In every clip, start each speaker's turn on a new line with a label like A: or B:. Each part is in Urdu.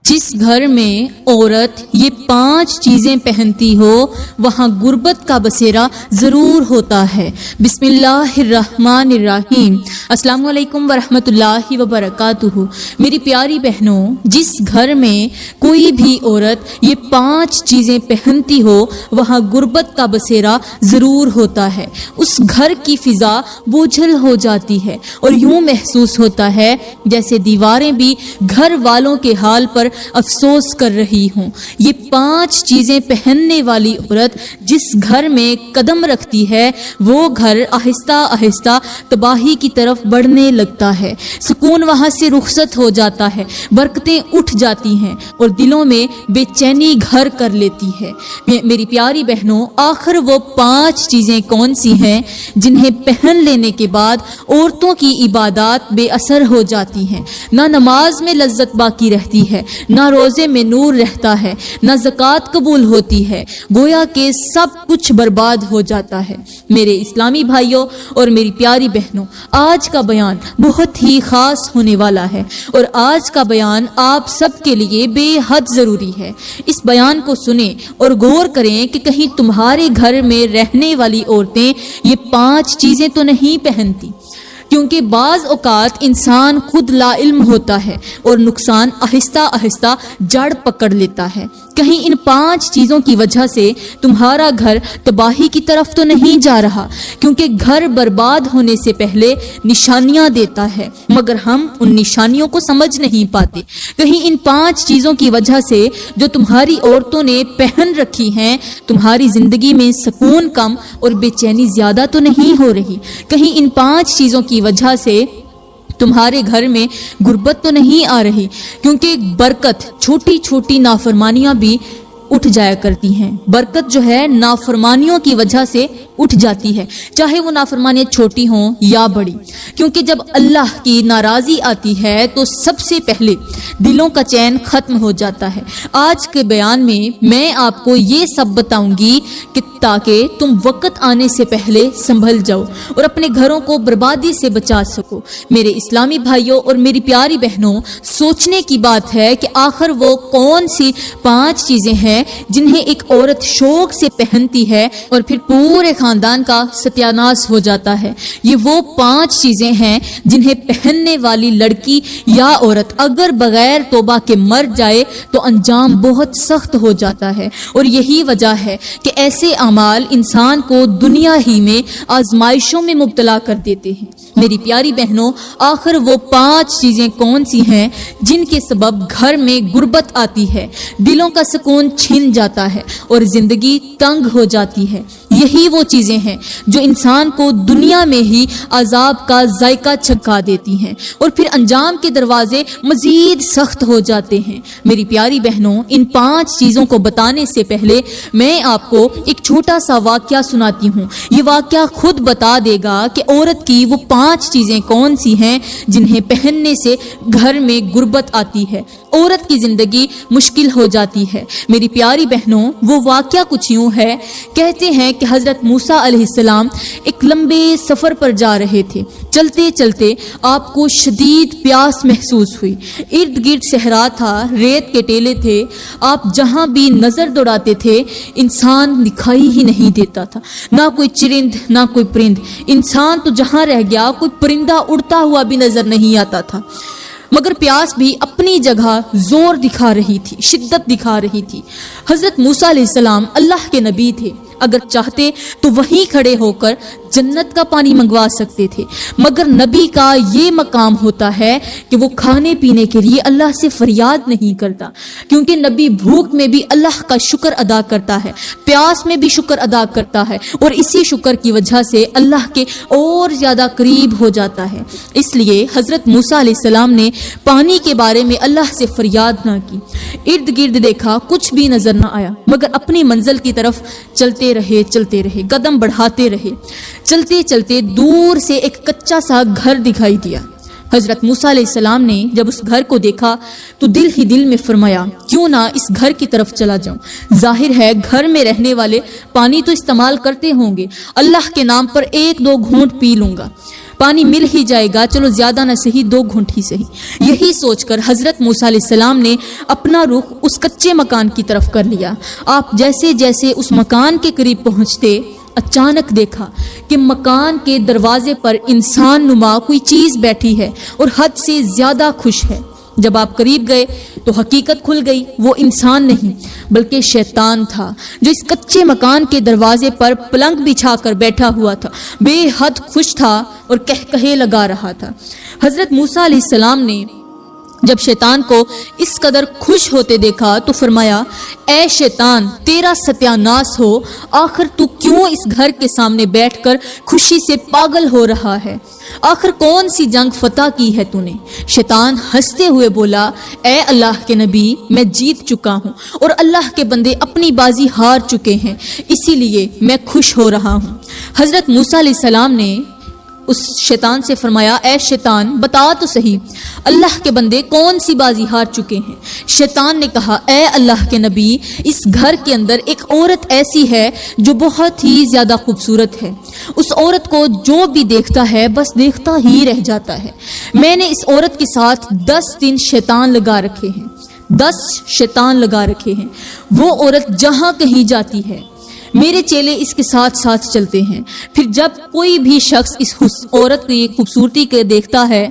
A: جس گھر میں عورت یہ 5 چیزیں پہنتی ہو وہاں غربت کا بسیرا ضرور ہوتا ہے۔ بسم اللہ الرحمن الرحیم۔ السلام علیکم ورحمۃ اللہ وبرکاتہ۔ میری پیاری بہنوں، جس گھر میں کوئی بھی عورت یہ 5 چیزیں پہنتی ہو وہاں غربت کا بسیرا ضرور ہوتا ہے۔ اس گھر کی فضا بوجھل ہو جاتی ہے اور یوں محسوس ہوتا ہے جیسے دیواریں بھی گھر والوں کے حال پر افسوس کر رہی ہوں۔ یہ 5 چیزیں پہننے والی عورت جس گھر میں قدم رکھتی ہے وہ گھر آہستہ آہستہ تباہی کی طرف بڑھنے لگتا ہے۔ سکون وہاں سے رخصت ہو جاتا ہے، برکتیں اٹھ جاتی ہیں اور دلوں میں بے چینی گھر کر لیتی ہے۔ میری پیاری بہنوں، آخر وہ 5 چیزیں کون سی ہیں جنہیں پہن لینے کے بعد عورتوں کی عبادات بے اثر ہو جاتی ہیں؟ نہ نماز میں لذت باقی رہتی ہے، نہ روزے میں نور رہتا ہے، نہ زکوٰۃ قبول ہوتی ہے، گویا کہ سب کچھ برباد ہو جاتا ہے۔ میرے اسلامی بھائیوں اور میری پیاری بہنوں، آج کا بیان بہت ہی خاص ہونے والا ہے اور آج کا بیان آپ سب کے لیے بے حد ضروری ہے۔ اس بیان کو سنیں اور غور کریں کہ کہیں تمہارے گھر میں رہنے والی عورتیں یہ 5 چیزیں تو نہیں پہنتی، کیونکہ بعض اوقات انسان خود لا علم ہوتا ہے اور نقصان آہستہ آہستہ جڑ پکڑ لیتا ہے۔ کہیں ان 5 چیزوں کی وجہ سے تمہارا گھر تباہی کی طرف تو نہیں جا رہا، کیونکہ گھر برباد ہونے سے پہلے نشانیاں دیتا ہے مگر ہم ان نشانیوں کو سمجھ نہیں پاتے۔ کہیں ان 5 چیزوں کی وجہ سے جو تمہاری عورتوں نے پہن رکھی ہیں تمہاری زندگی میں سکون کم اور بے چینی زیادہ تو نہیں ہو رہی؟ کہیں ان 5 چیزوں کی وجہ سے تمہارے گھر میں غربت تو نہیں آ رہی؟ کیونکہ برکت چھوٹی چھوٹی نافرمانیاں بھی اٹھ جایا کرتی ہیں۔ برکت جو ہے نافرمانیوں کی وجہ سے اٹھ جاتی ہے، چاہے وہ نافرمانیاں چھوٹی ہوں یا بڑی، کیونکہ جب اللہ کی ناراضی آتی ہے تو سب سے پہلے دلوں کا چین ختم ہو جاتا ہے۔ آج کے بیان میں آپ کو یہ سب بتاؤں گی کہ تاکہ تم وقت آنے سے پہلے سنبھل جاؤ اور اپنے گھروں کو بربادی سے بچا سکو۔ میرے اسلامی بھائیوں اور میری پیاری بہنوں، سوچنے کی بات ہے کہ آخر وہ کون سی 5 چیزیں ہیں جنہیں ایک عورت شوق سے پہنتی ہے اور پھر پورے خاندان کا ستیاناش ہو جاتا ہے۔ یہ وہ 5 چیزیں ہیں جنہیں پہننے والی لڑکی یا عورت اگر بغیر توبہ کے مر جائے تو انجام بہت سخت ہو جاتا ہے، اور یہی وجہ ہے کہ ایسے اعمال انسان کو دنیا ہی میں آزمائشوں میں مبتلا کر دیتے ہیں۔ میری پیاری بہنوں، آخر وہ 5 چیزیں کون سی ہیں جن کے سبب گھر میں غربت آتی ہے، دلوں کا سکون چھن جاتا ہے اور زندگی تنگ ہو جاتی ہے؟ یہی وہ چیزیں ہیں جو انسان کو دنیا میں ہی عذاب کا ذائقہ چکھا دیتی ہیں اور پھر انجام کے دروازے مزید سخت ہو جاتے ہیں۔ میری پیاری بہنوں، ان 5 چیزوں کو بتانے سے پہلے میں آپ کو ایک چھوٹا سا واقعہ سناتی ہوں۔ یہ واقعہ خود بتا دے گا کہ عورت کی وہ 5 چیزیں کون سی ہیں جنہیں پہننے سے گھر میں غربت آتی ہے، عورت کی زندگی مشکل ہو جاتی ہے۔ میری پیاری بہنوں، وہ واقعہ کچھ یوں ہے۔ کہتے ہیں کہ حضرت موسیٰ علیہ السلام ایک لمبے سفر پر جا رہے تھے۔ چلتے چلتے آپ کو شدید پیاس محسوس ہوئی۔ ارد گرد صحرا تھا، ریت کے ٹیلے تھے، آپ جہاں بھی نظر دوڑاتے تھے انسان دکھائی ہی نہیں دیتا تھا، نہ کوئی چرند نہ کوئی پرند۔ انسان تو جہاں رہ گیا، کوئی پرندہ اڑتا ہوا بھی نظر نہیں آتا تھا۔ مگر پیاس بھی اپنی جگہ زور دکھا رہی تھی، شدت دکھا رہی تھی۔ حضرت موسیٰ علیہ السلام اللہ کے نبی تھے، اگر چاہتے تو وہیں کھڑے ہو کر جنت کا پانی منگوا سکتے تھے، مگر نبی کا یہ مقام ہوتا ہے کہ وہ کھانے پینے کے لیے اللہ سے فریاد نہیں کرتا، کیونکہ نبی بھوک میں بھی اللہ کا شکر ادا کرتا ہے، پیاس میں بھی شکر ادا کرتا ہے، اور اسی شکر کی وجہ سے اللہ کے اور زیادہ قریب ہو جاتا ہے۔ اس لیے حضرت موسیٰ علیہ السلام نے پانی کے بارے میں اللہ سے فریاد نہ کی۔ ارد گرد دیکھا، کچھ بھی نظر نہ آیا، مگر اپنی منزل کی طرف چلتے رہے، قدم بڑھاتے رہے۔ چلتے چلتے دور سے ایک کچا سا گھر دکھائی دیا۔ حضرت موسیٰ علیہ السلام نے جب اس گھر کو دیکھا تو دل ہی دل میں فرمایا، کیوں نہ اس گھر کی طرف چلا جاؤں۔ ظاہر ہے گھر میں رہنے والے پانی تو استعمال کرتے ہوں گے، اللہ کے نام پر 1-2 گھونٹ پی لوں گا۔ پانی مل ہی جائے گا، چلو زیادہ نہ صحیح 2 گھونٹ ہی صحیح۔ یہی سوچ کر حضرت موسیٰ علیہ السلام نے اپنا رخ اس کچے مکان کی طرف کر لیا۔ آپ جیسے جیسے اس مکان کے قریب پہنچتے، اچانک دیکھا کہ مکان کے دروازے پر انسان نما کوئی چیز بیٹھی ہے اور حد سے زیادہ خوش ہے۔ جب آپ قریب گئے تو حقیقت کھل گئی، وہ انسان نہیں بلکہ شیطان تھا، جو اس کچے مکان کے دروازے پر پلنگ بچھا کر بیٹھا ہوا تھا، بے حد خوش تھا اور کہکہے لگا رہا تھا۔ حضرت موسیٰ علیہ السلام نے جب شیطان کو اس قدر خوش ہوتے دیکھا تو فرمایا، اے شیطان، تیرا ستیاناس ہو، آخر تو کیوں اس گھر کے سامنے بیٹھ کر خوشی سے پاگل ہو رہا ہے؟ آخر کون سی جنگ فتح کی ہے تو نے؟ شیطان ہنستے ہوئے بولا، اے اللہ کے نبی، میں جیت چکا ہوں اور اللہ کے بندے اپنی بازی ہار چکے ہیں، اسی لیے میں خوش ہو رہا ہوں۔ حضرت موسیٰ علیہ السلام نے اس شیطان سے فرمایا، اے شیطان، بتا تو صحیح، اللہ کے بندے کون سی بازی ہار چکے ہیں؟ شیطان نے کہا، اے اللہ کے نبی، اس گھر کے اندر ایک عورت ایسی ہے جو بہت ہی زیادہ خوبصورت ہے، اس عورت کو جو بھی دیکھتا ہے بس دیکھتا ہی رہ جاتا ہے۔ میں نے اس عورت کے ساتھ 10 دن شیطان لگا رکھے ہیں، 10 شیطان لگا رکھے ہیں۔ وہ عورت جہاں کہیں جاتی ہے، میرے چیلے اس کے ساتھ ساتھ چلتے ہیں۔ پھر جب کوئی بھی شخص اس عورت کی خوبصورتی کے دیکھتا ہے،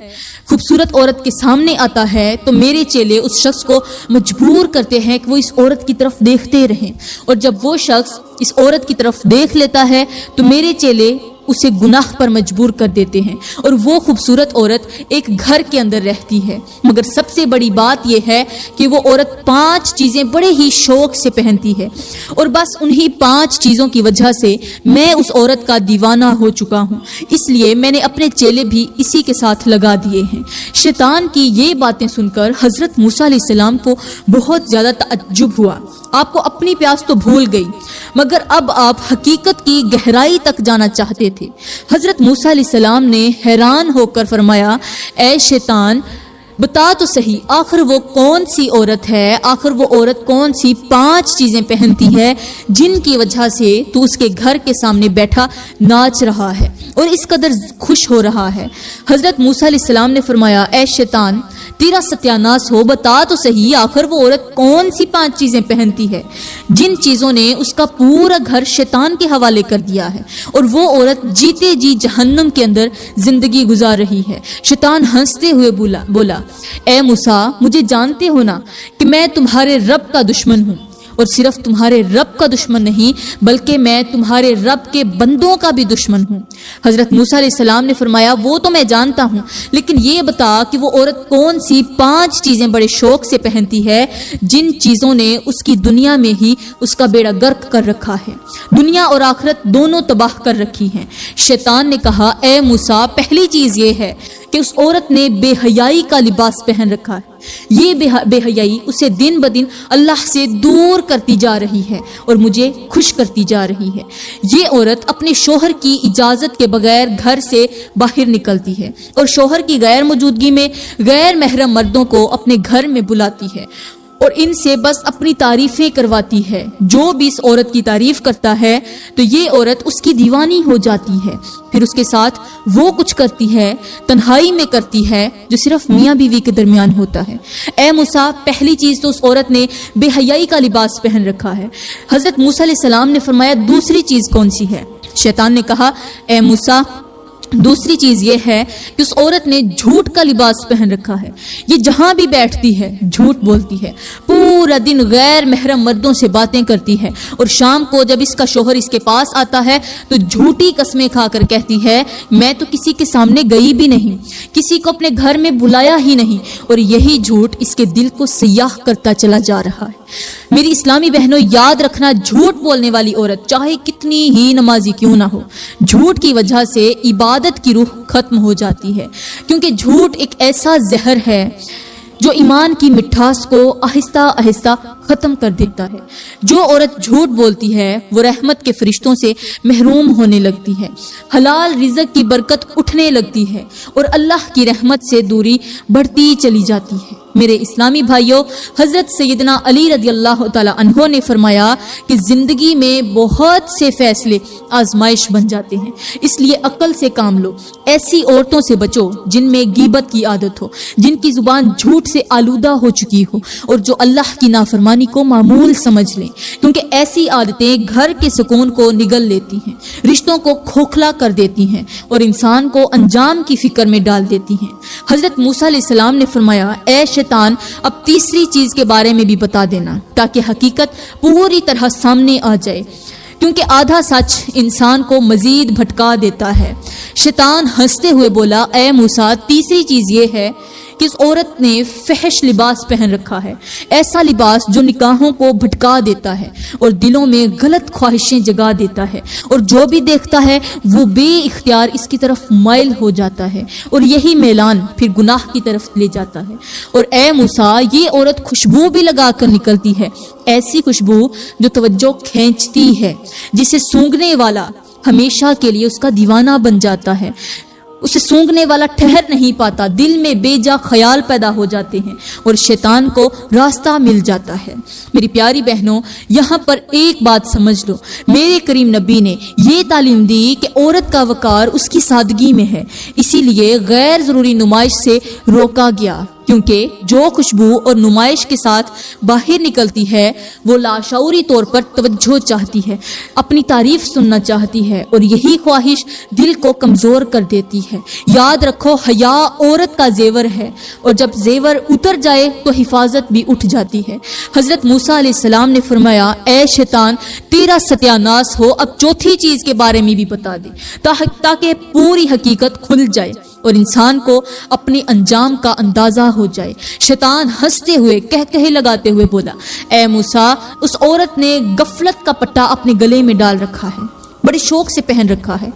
A: خوبصورت عورت کے سامنے آتا ہے، تو میرے چیلے اس شخص کو مجبور کرتے ہیں کہ وہ اس عورت کی طرف دیکھتے رہیں، اور جب وہ شخص اس عورت کی طرف دیکھ لیتا ہے تو میرے چیلے اسے گناہ پر مجبور کر دیتے ہیں، اور وہ خوبصورت عورت ایک گھر کے اندر رہتی ہے۔ مگر سب سے بڑی بات یہ ہے کہ وہ عورت 5 چیزیں بڑے ہی شوق سے پہنتی ہے، اور بس انہی 5 چیزوں کی وجہ سے میں اس عورت کا دیوانہ ہو چکا ہوں، اس لیے میں نے اپنے چیلے بھی اسی کے ساتھ لگا دیے ہیں۔ شیطان کی یہ باتیں سن کر حضرت موسیٰ علیہ السلام کو بہت زیادہ تعجب ہوا۔ آپ کو اپنی پیاس تو بھول گئی، مگر اب آپ حقیقت کی گہرائی تک جانا چاہتے تھے۔ حضرت موسیٰ علیہ السلام نے حیران ہو کر فرمایا، اے شیطان، بتا تو صحیح، آخر وہ کون سی عورت ہے؟ آخر وہ عورت کون سی 5 چیزیں پہنتی ہے جن کی وجہ سے تو اس کے گھر کے سامنے بیٹھا ناچ رہا ہے اور اس قدر خوش ہو رہا ہے؟ حضرت موسیٰ علیہ السلام نے فرمایا، اے شیطان، تیرا ستیاناس ہو، بتا تو صحیح، آخر وہ عورت کون سی 5 چیزیں پہنتی ہے جن چیزوں نے اس کا پورا گھر شیطان کے حوالے کر دیا ہے، اور وہ عورت جیتے جی جہنم کے اندر زندگی گزار رہی ہے۔ شیطان ہنستے ہوئے بولا، اے موسیٰ، مجھے جانتے ہو نا کہ میں تمہارے رب کا دشمن ہوں، اور صرف تمہارے رب کا دشمن نہیں بلکہ میں تمہارے رب کے بندوں کا بھی دشمن ہوں۔ حضرت موسیٰ علیہ السلام نے فرمایا، وہ تو میں جانتا ہوں، لیکن یہ بتا کہ وہ عورت کون سی 5 چیزیں بڑے شوق سے پہنتی ہے جن چیزوں نے اس کی دنیا میں ہی اس کا بیڑا غرق کر رکھا ہے، دنیا اور آخرت دونوں تباہ کر رکھی ہیں۔ شیطان نے کہا، اے موسیٰ، پہلی چیز یہ ہے کہ اس عورت نے بے حیائی کا لباس پہن رکھا ہے۔ یہ بے حیائی اسے دن بدن اللہ سے دور کرتی جا رہی ہے اور مجھے خوش کرتی جا رہی ہے۔ یہ عورت اپنے شوہر کی اجازت کے بغیر گھر سے باہر نکلتی ہے اور شوہر کی غیر موجودگی میں غیر محرم مردوں کو اپنے گھر میں بلاتی ہے اور ان سے بس اپنی تعریفیں کرواتی ہے۔ جو بھی اس عورت کی تعریف کرتا ہے تو یہ عورت اس کی دیوانی ہو جاتی ہے، پھر اس کے ساتھ وہ کچھ کرتی ہے، تنہائی میں کرتی ہے، جو صرف میاں بیوی کے درمیان ہوتا ہے۔ اے موسیٰ، پہلی چیز تو اس عورت نے بے حیائی کا لباس پہن رکھا ہے۔ حضرت موسیٰ علیہ السلام نے فرمایا، دوسری چیز کون سی ہے؟ شیطان نے کہا، اے موسیٰ، دوسری چیز یہ ہے کہ اس عورت نے جھوٹ کا لباس پہن رکھا ہے۔ یہ جہاں بھی بیٹھتی ہے جھوٹ بولتی ہے، پورا دن غیر محرم مردوں سے باتیں کرتی ہے، اور شام کو جب اس کا شوہر اس کے پاس آتا ہے تو جھوٹی قسمیں کھا کر کہتی ہے، میں تو کسی کے سامنے گئی بھی نہیں، کسی کو اپنے گھر میں بلایا ہی نہیں، اور یہی جھوٹ اس کے دل کو سیاہ کرتا چلا جا رہا ہے۔ میری اسلامی بہنوں، یاد رکھنا، جھوٹ بولنے والی عورت چاہے کتنی ہی نمازی کیوں نہ ہو، جھوٹ کی وجہ سے عبادت کی روح ختم ہو جاتی ہے، کیونکہ جھوٹ ایک ایسا زہر ہے جو ایمان کی مٹھاس کو آہستہ آہستہ ختم کر دیتا ہے۔ جو عورت جھوٹ بولتی ہے وہ رحمت کے فرشتوں سے محروم ہونے لگتی ہے، حلال رزق کی برکت اٹھنے لگتی ہے، اور اللہ کی رحمت سے دوری بڑھتی چلی جاتی ہے۔ میرے اسلامی بھائیوں، حضرت سیدنا علی رضی اللہ تعالی عنہ نے فرمایا کہ زندگی میں بہت سے فیصلے آزمائش بن جاتے ہیں، اس لیے عقل سے کام لو۔ ایسی عورتوں سے بچو جن میں غیبت کی عادت ہو، جن کی زبان جھوٹ سے آلودہ ہو چکی ہو اور جو اللہ کی نافرمانی کو معمول سمجھ لیں، کیونکہ ایسی عادتیں گھر کے سکون کو نگل لیتی ہیں، رشتوں کو کھوکھلا کر دیتی ہیں اور انسان کو انجام کی فکر میں ڈال دیتی ہیں۔ حضرت موسیٰ علیہ السلام نے فرمایا، اے شیطان، اب تیسری چیز کے بارے میں بھی بتا دینا تاکہ حقیقت پوری طرح سامنے آ جائے، کیونکہ آدھا سچ انسان کو مزید بھٹکا دیتا ہے۔ شیطان ہنستے ہوئے بولا، اے موسیٰ، تیسری چیز یہ ہے کہ اس عورت نے فحش لباس پہن رکھا ہے، ایسا لباس جو نگاہوں کو بھٹکا دیتا ہے اور دلوں میں غلط خواہشیں جگا دیتا ہے، اور جو بھی دیکھتا ہے وہ بے اختیار اس کی طرف مائل ہو جاتا ہے، اور یہی میلان پھر گناہ کی طرف لے جاتا ہے۔ اور اے موسیٰ، یہ عورت خوشبو بھی لگا کر نکلتی ہے، ایسی خوشبو جو توجہ کھینچتی ہے، جسے سونگھنے والا ہمیشہ کے لیے اس کا دیوانہ بن جاتا ہے، اسے سونگھنے والا ٹھہر نہیں پاتا، دل میں بے جا خیال پیدا ہو جاتے ہیں اور شیطان کو راستہ مل جاتا ہے۔ میری پیاری بہنوں، یہاں پر ایک بات سمجھ لو، میرے کریم نبی نے یہ تعلیم دی کہ عورت کا وقار اس کی سادگی میں ہے، اسی لیے غیر ضروری نمائش سے روکا گیا، کیونکہ جو خوشبو اور نمائش کے ساتھ باہر نکلتی ہے وہ لاشعوری طور پر توجہ چاہتی ہے، اپنی تعریف سننا چاہتی ہے، اور یہی خواہش دل کو کمزور کر دیتی ہے۔ یاد رکھو، حیا عورت کا زیور ہے، اور جب زیور اتر جائے تو حفاظت بھی اٹھ جاتی ہے۔ حضرت موسیٰ علیہ السلام نے فرمایا، اے شیطان، تیرا ستیہ ناس ہو، اب چوتھی چیز کے بارے میں بھی بتا دے تاکہ پوری حقیقت کھل جائے اور انسان کو اپنے انجام کا اندازہ ہو جائے۔ شیطان ہنستے ہوئے کہے لگاتے ہوئے بولا، اے موسیٰ، اس عورت نے غفلت کا پٹا اپنے گلے میں ڈال رکھا ہے، بڑے شوق سے پہن رکھا ہے،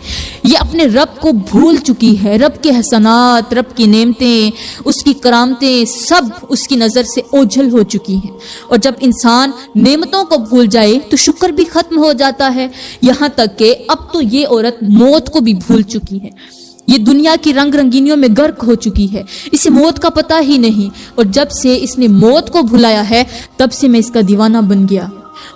A: یہ اپنے رب کو بھول چکی ہے، رب کے احسانات، رب کی نعمتیں، اس کی کرامتیں سب اس کی نظر سے اوجھل ہو چکی ہیں، اور جب انسان نعمتوں کو بھول جائے تو شکر بھی ختم ہو جاتا ہے، یہاں تک کہ اب تو یہ عورت موت کو بھی بھول چکی ہے، یہ دنیا کی رنگ رنگینیوں میں غرق ہو چکی ہے، اسے موت کا پتہ ہی نہیں، اور جب سے اس نے موت کو بھلایا ہے تب سے میں اس کا دیوانہ بن گیا،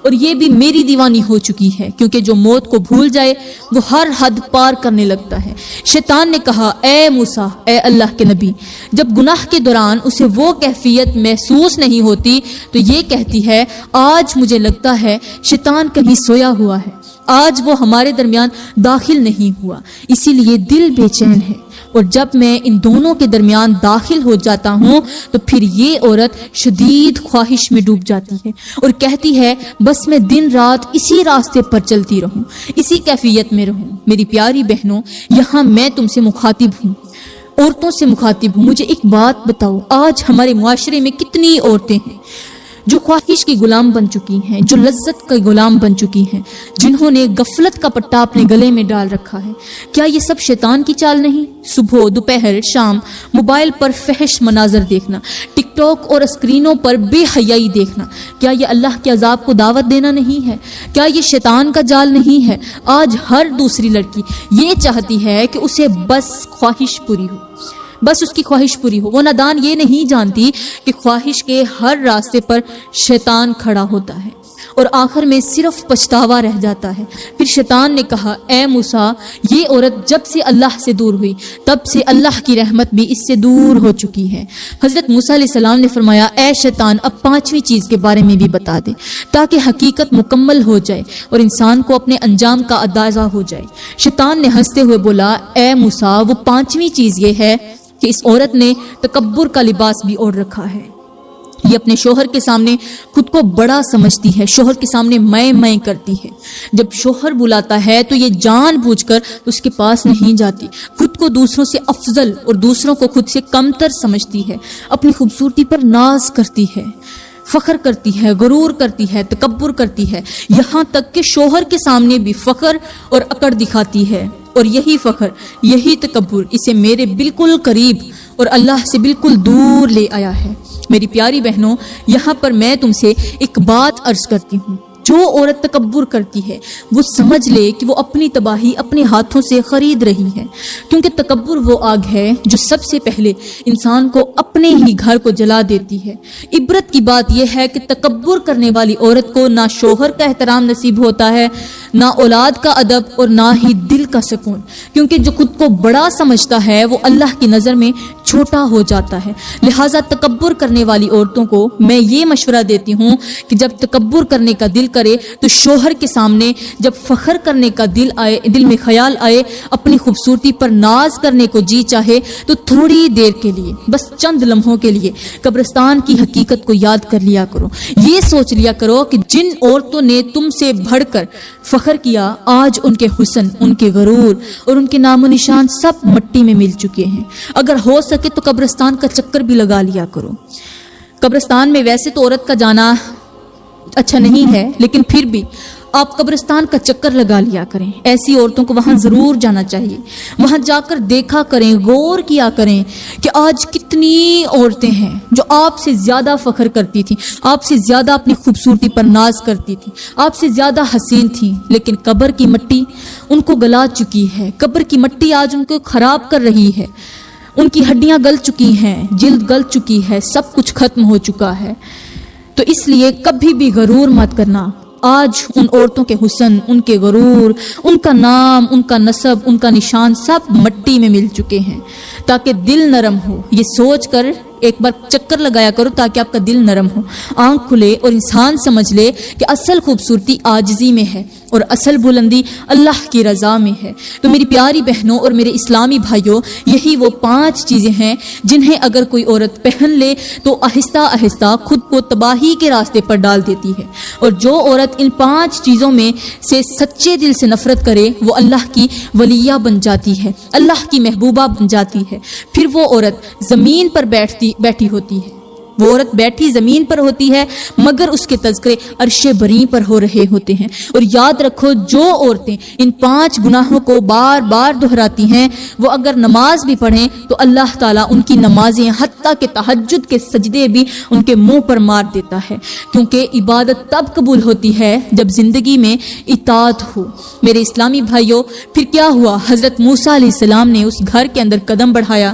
A: اور یہ بھی میری دیوانی ہو چکی ہے، کیونکہ جو موت کو بھول جائے وہ ہر حد پار کرنے لگتا ہے۔ شیطان نے کہا، اے موسیٰ، اے اللہ کے نبی، جب گناہ کے دوران اسے وہ کیفیت محسوس نہیں ہوتی تو یہ کہتی ہے، آج مجھے لگتا ہے شیطان کہیں سویا ہوا ہے، آج وہ ہمارے درمیان داخل نہیں ہوا، اسی لیے دل بے چین ہے، اور جب میں ان دونوں کے درمیان داخل ہو جاتا ہوں تو پھر یہ عورت شدید خواہش میں ڈوب جاتی ہے اور کہتی ہے، بس میں دن رات اسی راستے پر چلتی رہوں، اسی کیفیت میں رہوں۔ میری پیاری بہنوں، یہاں میں تم سے مخاطب ہوں، عورتوں سے مخاطب ہوں۔ مجھے ایک بات بتاؤ، آج ہمارے معاشرے میں کتنی عورتیں ہیں جو خواہش کی غلام بن چکی ہیں، جو لذت کا غلام بن چکی ہیں، جنہوں نے غفلت کا پٹا اپنے گلے میں ڈال رکھا ہے؟ کیا یہ سب شیطان کی چال نہیں؟ صبح، دوپہر، شام موبائل پر فحش مناظر دیکھنا، ٹک ٹاک اور اسکرینوں پر بے حیائی دیکھنا، کیا یہ اللہ کے عذاب کو دعوت دینا نہیں ہے؟ کیا یہ شیطان کا جال نہیں ہے؟ آج ہر دوسری لڑکی یہ چاہتی ہے کہ اسے بس خواہش پوری ہو، بس اس کی خواہش پوری ہو۔ وہ نادان یہ نہیں جانتی کہ خواہش کے ہر راستے پر شیطان کھڑا ہوتا ہے اور آخر میں صرف پچھتاوا رہ جاتا ہے۔ پھر شیطان نے کہا، اے موسیٰ، یہ عورت جب سے اللہ سے دور ہوئی تب سے اللہ کی رحمت بھی اس سے دور ہو چکی ہے۔ حضرت موسیٰ علیہ السلام نے فرمایا، اے شیطان، اب پانچویں چیز کے بارے میں بھی بتا دے تاکہ حقیقت مکمل ہو جائے اور انسان کو اپنے انجام کا اندازہ ہو جائے۔ شیطان نے ہنستے ہوئے بولا، اے موسیٰ، وہ پانچویں چیز یہ ہے کہ اس عورت نے تکبر کا لباس بھی اوڑھ رکھا ہے، یہ اپنے شوہر کے سامنے خود کو بڑا سمجھتی ہے، شوہر کے سامنے میں کرتی ہے، جب شوہر بلاتا ہے تو یہ جان بوجھ کر اس کے پاس نہیں جاتی، خود کو دوسروں سے افضل اور دوسروں کو خود سے کمتر سمجھتی ہے، اپنی خوبصورتی پر ناز کرتی ہے، فخر کرتی ہے، غرور کرتی ہے، تکبر کرتی ہے، یہاں تک کہ شوہر کے سامنے بھی فخر اور اکڑ دکھاتی ہے، اور یہی فخر، یہی تکبر اسے میرے بالکل قریب اور اللہ سے بالکل دور لے آیا ہے۔ میری پیاری بہنوں، یہاں پر میں تم سے ایک بات عرض کرتی ہوں، جو عورت تکبر کرتی ہے وہ سمجھ لے کہ وہ اپنی تباہی اپنے ہاتھوں سے خرید رہی ہے، کیونکہ تکبر وہ آگ ہے جو سب سے پہلے انسان کو اپنے ہی گھر کو جلا دیتی ہے۔ عبرت کی بات یہ ہے کہ تکبر کرنے والی عورت کو نہ شوہر کا احترام نصیب ہوتا ہے، نہ اولاد کا ادب، اور نہ ہی دل کا سکون، کیونکہ جو خود کو بڑا سمجھتا ہے وہ اللہ کی نظر میں چھوٹا ہو جاتا ہے۔ لہٰذا تکبر کرنے والی عورتوں کو میں یہ مشورہ دیتی ہوں کہ جب تکبر کرنے کا دل کرے تو شوہر کے سامنے جب فخر کرنے کا دل میں خیال آئے، اپنی خوبصورتی پر ناز کرنے کو جی چاہے، تو تھوڑی دیر کے لیے، بس چند لمحوں کے لیے قبرستان کی حقیقت کو یاد کر لیا کرو۔ یہ سوچ لیا کرو کہ جن عورتوں نے تم سے بڑھ کر فخر کیا، آج ان کے حسن، ان کے غرور اور ان کے نام و نشان سب مٹی میں مل چکے ہیں۔ اگر ہو سکے تو قبرستان کا چکر بھی لگا لیا کرو۔ قبرستان میں ویسے تو عورت کا جانا اچھا نہیں ہے، لیکن پھر بھی آپ قبرستان کا چکر لگا لیا کریں۔ ایسی عورتوں کو وہاں ضرور جانا چاہیے، وہاں جا کر دیکھا کریں، غور کیا کریں کہ آج کتنی عورتیں ہیں جو آپ سے زیادہ فخر کرتی تھیں، آپ سے زیادہ اپنی خوبصورتی پر ناز کرتی تھیں، آپ سے زیادہ حسین تھیں، لیکن قبر کی مٹی ان کو گلا چکی ہے۔ قبر کی مٹی آج ان کو خراب کر رہی ہے، ان کی ہڈیاں گل چکی ہیں، جلد گل چکی ہے، سب کچھ ختم ہو چکا ہے۔ تو اس لیے کبھی بھی غرور مت کرنا۔ آج ان عورتوں کے حسن، ان کے غرور، ان کا نام، ان کا نسب، ان کا نشان سب مٹی میں مل چکے ہیں۔ تاکہ دل نرم ہو، یہ سوچ کر ایک بار چکر لگایا کرو تاکہ آپ کا دل نرم ہو، آنکھ کھلے اور انسان سمجھ لے کہ اصل خوبصورتی عاجزی میں ہے اور اصل بلندی اللہ کی رضا میں ہے۔ تو میری پیاری بہنوں اور میرے اسلامی بھائیوں، یہی وہ 5 چیزیں ہیں جنہیں اگر کوئی عورت پہن لے تو آہستہ آہستہ خود کو تباہی کے راستے پر ڈال دیتی ہے، اور جو عورت ان 5 چیزوں میں سے سچے دل سے نفرت کرے وہ اللہ کی ولیہ بن جاتی ہے، اللہ کی محبوبہ بن جاتی ہے۔ پھر وہ عورت زمین پر بیٹھی ہوتی ہے، وہ عورت بیٹھی زمین پر ہوتی ہے، مگر اس کے تذکرے عرش بری پر ہو رہے ہوتے ہیں۔ اور یاد رکھو، جو عورتیں ان 5 گناہوں کو بار بار دہراتی ہیں وہ اگر نماز بھی پڑھیں تو اللہ تعالیٰ ان کی نمازیں، حتیٰ کہ تہجد کے سجدے بھی ان کے منہ پر مار دیتا ہے، کیونکہ عبادت تب قبول ہوتی ہے جب زندگی میں اطاعت ہو۔ میرے اسلامی بھائیوں، پھر کیا ہوا؟ حضرت موسیٰ علیہ السلام نے اس گھر کے اندر قدم بڑھایا،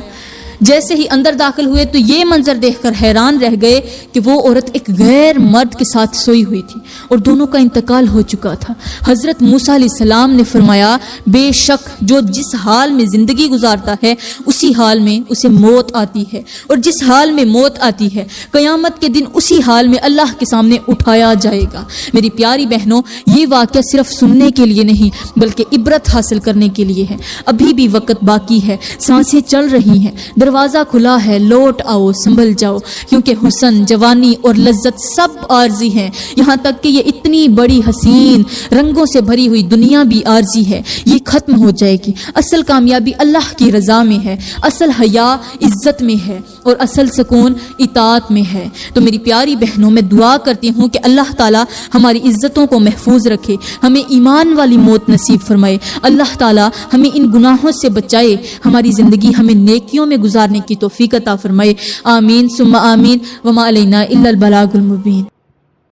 A: جیسے ہی اندر داخل ہوئے تو یہ منظر دیکھ کر حیران رہ گئے کہ وہ عورت ایک غیر مرد کے ساتھ سوئی ہوئی تھی اور دونوں کا انتقال ہو چکا تھا۔ حضرت موسیٰ علیہ السلام نے فرمایا، بے شک جو جس حال میں زندگی گزارتا ہے اسی حال میں اسے موت آتی ہے، اور جس حال میں موت آتی ہے قیامت کے دن اسی حال میں اللہ کے سامنے اٹھایا جائے گا۔ میری پیاری بہنوں، یہ واقعہ صرف سننے کے لیے نہیں بلکہ عبرت حاصل کرنے کے لیے ہے۔ ابھی بھی وقت باقی ہے، سانسیں چل رہی ہیں، دروازہ کھلا ہے، لوٹ آؤ، سنبھل جاؤ، کیونکہ حسن، جوانی اور لذت سب عارضی ہیں، یہاں تک کہ یہ اتنی بڑی حسین رنگوں سے بھری ہوئی دنیا بھی عارضی ہے، یہ ختم ہو جائے گی۔ اصل کامیابی اللہ کی رضا میں ہے، اصل حیا عزت میں ہے، اور اصل سکون اطاعت میں ہے۔ تو میری پیاری بہنوں، میں دعا کرتی ہوں کہ اللہ تعالیٰ ہماری عزتوں کو محفوظ رکھے، ہمیں ایمان والی موت نصیب فرمائے، اللہ تعالیٰ ہمیں ان گناہوں سے بچائے، ہماری زندگی ہمیں نیکیوں میں گزارنے کی توفیق عطا فرمائے۔ آمین ثم آمین، وما علینا الا البلاغ المبین۔